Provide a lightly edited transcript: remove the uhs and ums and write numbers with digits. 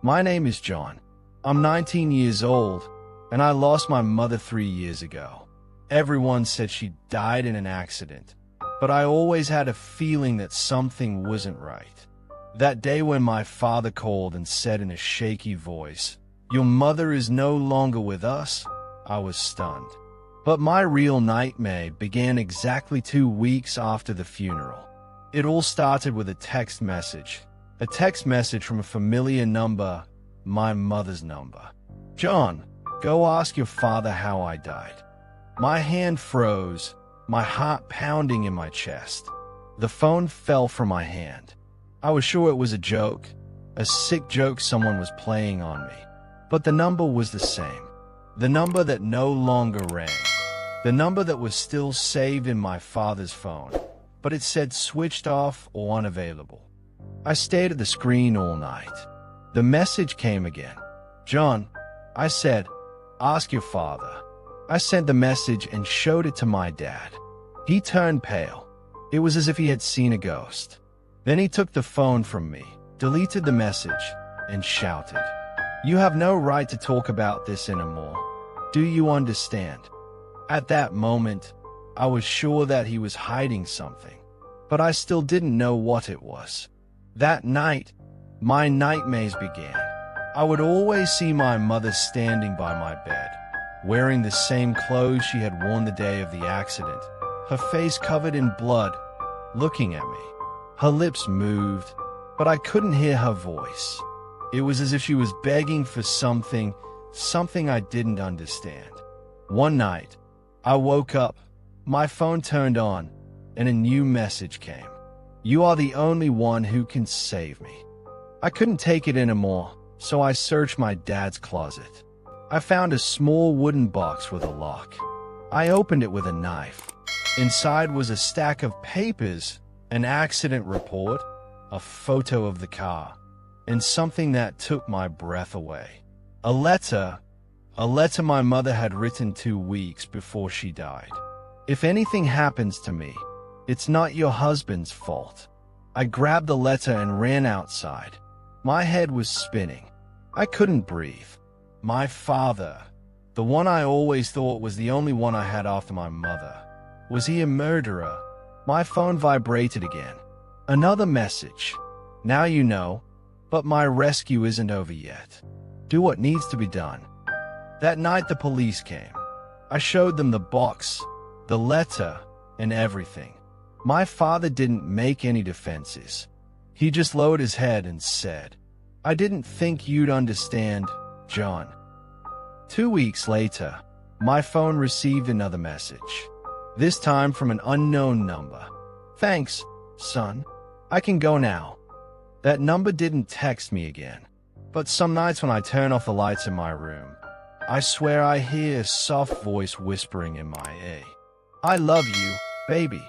My name is John. I'm 19 years old, and I lost my mother 3 years ago. Everyone said she died in an accident, but I always had a feeling that something wasn't right. That day when my father called and said in a shaky voice, "Your mother is no longer with us," I was stunned. But my real nightmare began exactly 2 weeks after the funeral. It all started with a text message from a familiar number, my mother's number. "John, go ask your father how I died." My hand froze, my heart pounding in my chest. The phone fell from my hand. I was sure it was a joke, a sick joke someone was playing on me. But the number was the same. The number that no longer rang. The number that was still saved in my father's phone, but it said switched off or unavailable. I stared at the screen all night. The message came again. "John," I said, "ask your father." I sent the message and showed it to my dad. He turned pale. It was as if he had seen a ghost. Then he took the phone from me, deleted the message, and shouted, "You have no right to talk about this anymore. Do you understand?" At that moment, I was sure that he was hiding something, but I still didn't know what it was. That night, my nightmares began. I would always see my mother standing by my bed, wearing the same clothes she had worn the day of the accident, her face covered in blood, looking at me. Her lips moved, but I couldn't hear her voice. It was as if she was begging for something I didn't understand. One night, I woke up, my phone turned on, and a new message came. "You are the only one who can save me." I couldn't take it anymore, so I searched my dad's closet. I found a small wooden box with a lock. I opened it with a knife. Inside was a stack of papers, an accident report, a photo of the car, and something that took my breath away. A letter my mother had written 2 weeks before she died. "If anything happens to me, it's not your husband's fault." I grabbed the letter and ran outside. My head was spinning. I couldn't breathe. My father, the one I always thought was the only one I had after my mother, was he a murderer? My phone vibrated again. Another message. "Now you know, but my rescue isn't over yet. Do what needs to be done." That night the police came. I showed them the box, the letter, and everything. My father didn't make any defenses. He just lowered his head and said, "I didn't think you'd understand, John." 2 weeks later, my phone received another message, this time from an unknown number. "Thanks, son. I can go now." That number didn't text me again, but some nights when I turn off the lights in my room, I swear I hear a soft voice whispering in my ear, "I love you, baby."